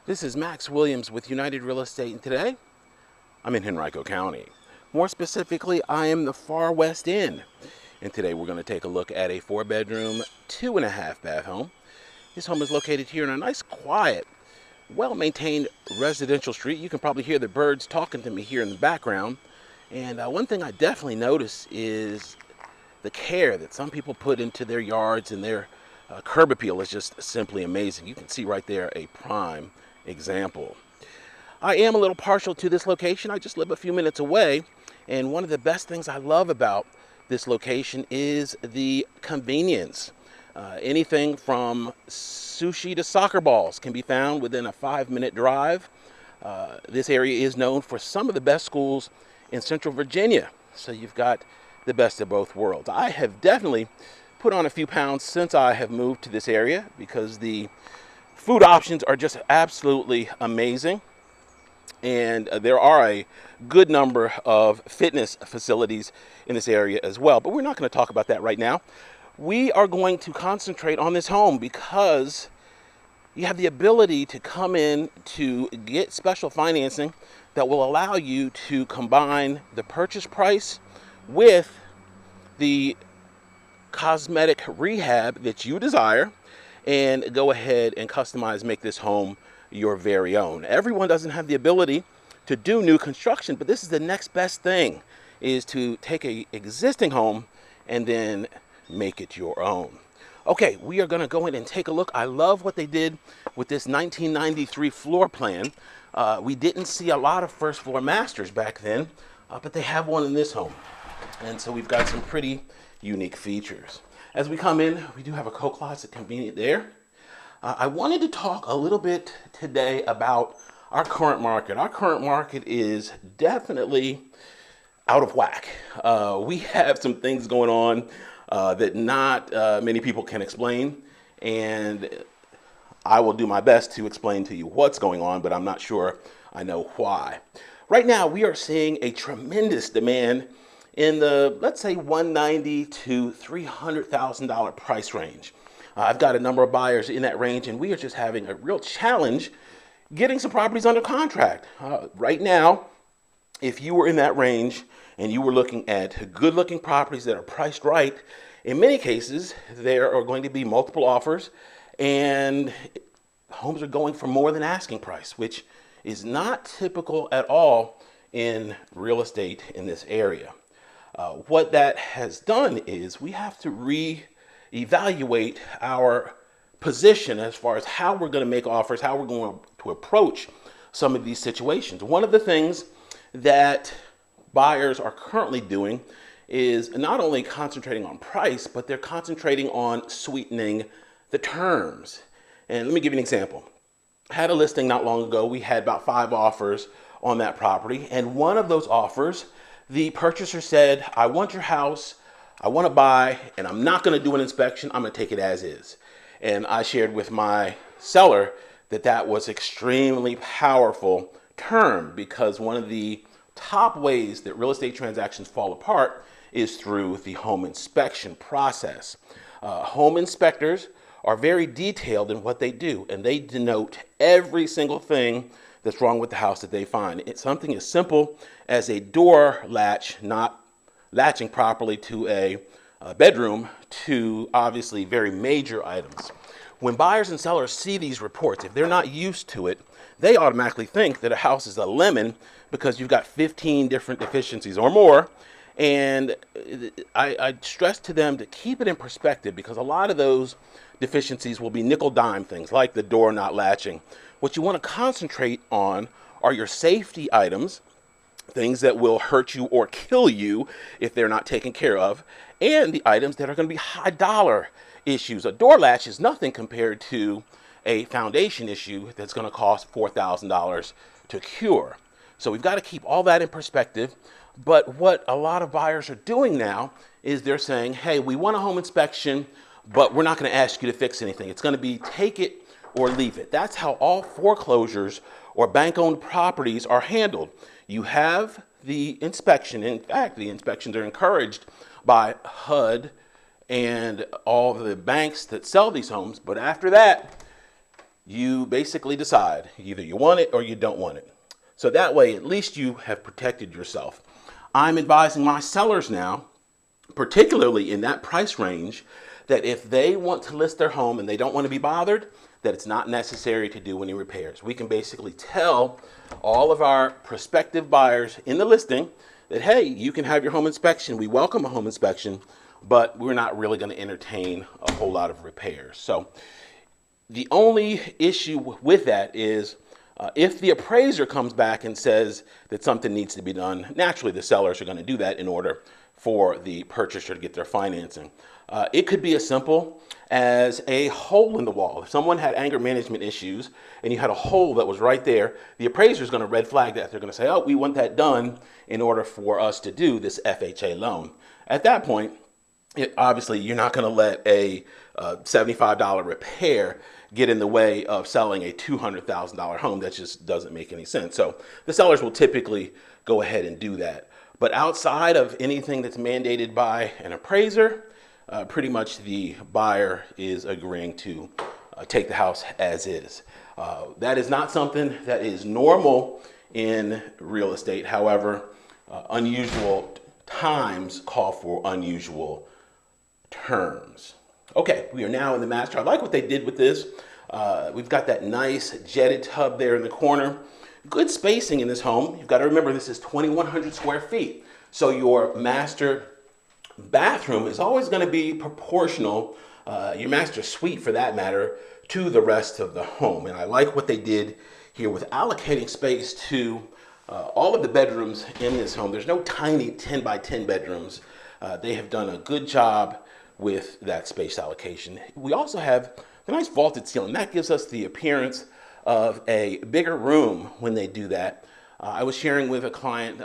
This is Max Williams with United Real Estate, and today I'm in Henrico County. More specifically, I am the Far West End, and today we're going to take a look at a 4-bedroom, 2.5-bath home. This home is located here in a nice, quiet, well-maintained residential street. You can probably hear the birds talking to me here in the background. And one thing I definitely notice is the care that some people put into their yards, and their curb appeal is just simply amazing. You can see right there a prime example. I am a little partial to this location. I just live a few minutes away, and one of the best things I love about this location is the convenience. Anything from sushi to soccer balls can be found within a 5-minute drive. This area is known for some of the best schools in Central Virginia, so you've got the best of both worlds. I have definitely put on a few pounds since I have moved to this area because the food options are just absolutely amazing, and there are a good number of fitness facilities in this area as well, but we're not going to talk about that right now. We are going to concentrate on this home because you have the ability to come in to get special financing that will allow you to combine the purchase price with the cosmetic rehab that you desire and go ahead and customize, make this home your very own. Everyone doesn't have the ability to do new construction, but this is the next best thing, is to take a existing home and then make it your own. Okay, we are going to go in and take a look. I love what they did with this 1993 floor plan. We didn't see a lot of first floor masters back then, but they have one in this home. And so we've got some pretty unique features. As we come in, we do have a coat closet convenient there. I wanted to talk a little bit today about our current market. Our current market is definitely out of whack. We have some things going on that not many people can explain, and I will do my best to explain to you what's going on, but I'm not sure I know why. Right now, we are seeing a tremendous demand in the, let's say, $190,000 to $300,000 price range. I've got a number of buyers in that range, and we are just having a real challenge getting some properties under contract. Right now, if you were in that range and you were looking at good-looking properties that are priced right, in many cases, there are going to be multiple offers, and homes are going for more than asking price, which is not typical at all in real estate in this area. What that has done is we have to reevaluate our position as far as how we're going to make offers, how we're going to approach some of these situations. One of the things that buyers are currently doing is not only concentrating on price, but they're concentrating on sweetening the terms. And let me give you an example. I had a listing not long ago. We had about 5 offers on that property, and one of those offers, the purchaser said, I want your house, I want to buy, and I'm not going to do an inspection, I'm going to take it as is. And I shared with my seller that that was extremely powerful term, because one of the top ways that real estate transactions fall apart is through the home inspection process. Home inspectors are very detailed in what they do, and they denote every single thing that's wrong with the house that they find. It's something as simple as a door latch not latching properly to a bedroom, to obviously very major items. When buyers and sellers see these reports, if they're not used to it, they automatically think that a house is a lemon because you've got 15 different deficiencies or more. And I stress to them to keep it in perspective, because a lot of those deficiencies will be nickel-dime things like the door not latching. What you want to concentrate on are your safety items, things that will hurt you or kill you if they're not taken care of, and the items that are going to be high dollar issues. A door latch is nothing compared to a foundation issue that's going to cost $4,000 to cure. So we've got to keep all that in perspective. But what a lot of buyers are doing now is they're saying, hey, we want a home inspection, but we're not going to ask you to fix anything. It's going to be take it or leave it. That's how all foreclosures or bank-owned properties are handled. You have the inspection. In fact, the inspections are encouraged by HUD and all the banks that sell these homes. But after that, You basically decide either you want it or you don't want it. So that way, at least you have protected yourself. I'm advising my sellers now, particularly in that price range, that if they want to list their home and they don't want to be bothered, that it's not necessary to do any repairs. We can basically tell all of our prospective buyers in the listing that, hey, you can have your home inspection. We welcome a home inspection, but we're not really going to entertain a whole lot of repairs. So the only issue with that is if the appraiser comes back and says that something needs to be done, naturally the sellers are going to do that in order for the purchaser to get their financing. It could be as simple as a hole in the wall. If someone had anger management issues and you had a hole that was right there, the appraiser is going to red flag that. They're going to say, oh, we want that done in order for us to do this FHA loan. At that point, obviously, you're not going to let a $75 repair get in the way of selling a $200,000 home. That just doesn't make any sense. So the sellers will typically go ahead and do that. But outside of anything that's mandated by an appraiser, pretty much the buyer is agreeing to take the house as is. That is not something that is normal in real estate. However, unusual times call for unusual terms. Okay, we are now in the master. I like what they did with this. We've got that nice jetted tub there in the corner. Good spacing in this home. You've got to remember this is 2,100 square feet. So your master bathroom is always going to be proportional, your master suite for that matter, to the rest of the home. And I like what they did here with allocating space to all of the bedrooms in this home. There's no tiny 10 by 10 bedrooms. They have done a good job with that space allocation. We also have a nice vaulted ceiling. That gives us the appearance of a bigger room when they do that. I was sharing with a client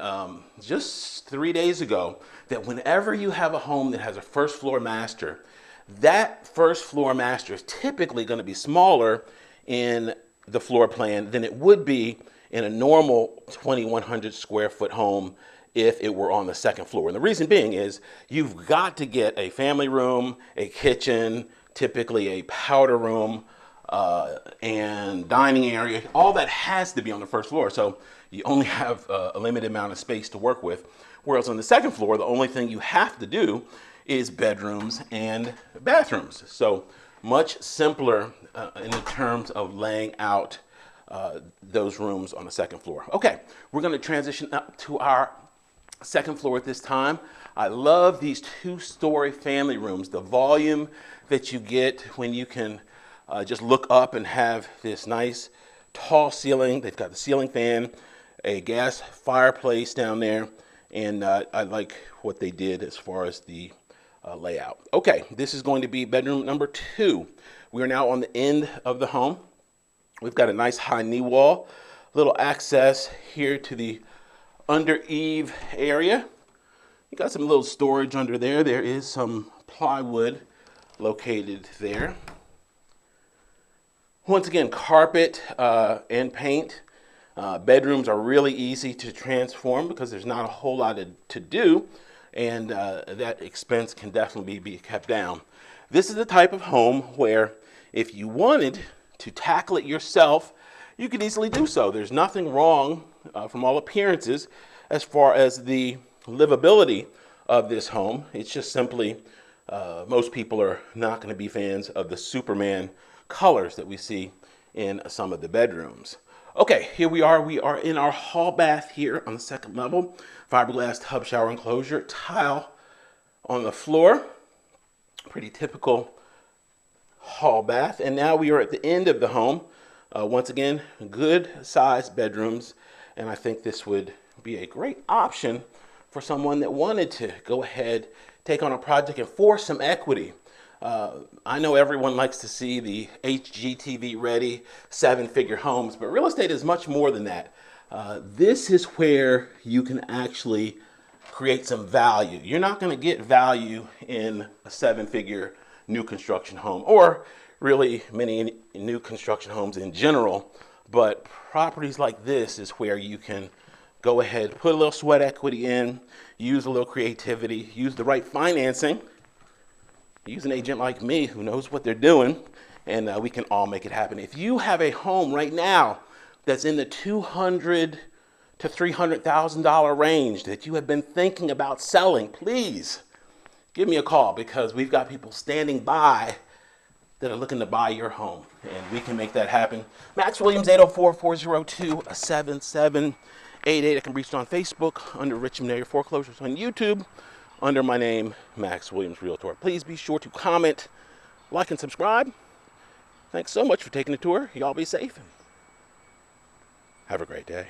just 3 days ago that whenever you have a home that has a first floor master, that first floor master is typically going to be smaller in the floor plan than it would be in a normal 2,100 square foot home if it were on the second floor. And the reason being is you've got to get a family room, a kitchen, typically a powder room, and dining area. All that has to be on the first floor. So you only have a limited amount of space to work with. Whereas on the second floor, the only thing you have to do is bedrooms and bathrooms. So much simpler in terms of laying out those rooms on the second floor. Okay, we're going to transition up to our second floor at this time. I love these two-story family rooms. The volume that you get when you can just look up and have this nice tall ceiling. They've got the ceiling fan, a gas fireplace down there, and I like what they did as far as the layout. Okay, this is going to be bedroom number 2. We are now on the end of the home. We've got a nice high knee wall, little access here to the under eave area. You got some little storage under there. There is some plywood located there. Once again, carpet and paint. Bedrooms are really easy to transform because there's not a whole lot to do, and that expense can definitely be kept down. This is the type of home where if you wanted to tackle it yourself, you could easily do so. There's nothing wrong from all appearances as far as the livability of this home. It's just simply most people are not going to be fans of the Superman colors that we see in some of the bedrooms. Okay, here we are. We are in our hall bath here on the second level. Fiberglass tub shower enclosure, tile on the floor. Pretty typical hall bath. And now we are at the end of the home. Once again, good sized bedrooms. And I think this would be a great option for someone that wanted to go ahead, take on a project and force some equity. I know everyone likes to see the HGTV ready 7-figure homes, but real estate is much more than that. This is where you can actually create some value. You're not going to get value in a 7-figure new construction home, or really many new construction homes in general, but properties like this is where you can go ahead, put a little sweat equity in, use a little creativity, use the right financing, use an agent like me who knows what they're doing, and we can all make it happen. If you have a home right now that's in the $200,000 to $300,000 range that you have been thinking about selling, please give me a call, because we've got people standing by that are looking to buy your home, and we can make that happen. Max Williams, 804-402-7788. I can be reached on Facebook under Richmond Area Foreclosures, on YouTube under my name, Max Williams Realtor. Please be sure to comment, like, and subscribe. Thanks so much for taking the tour. Y'all be safe and have a great day.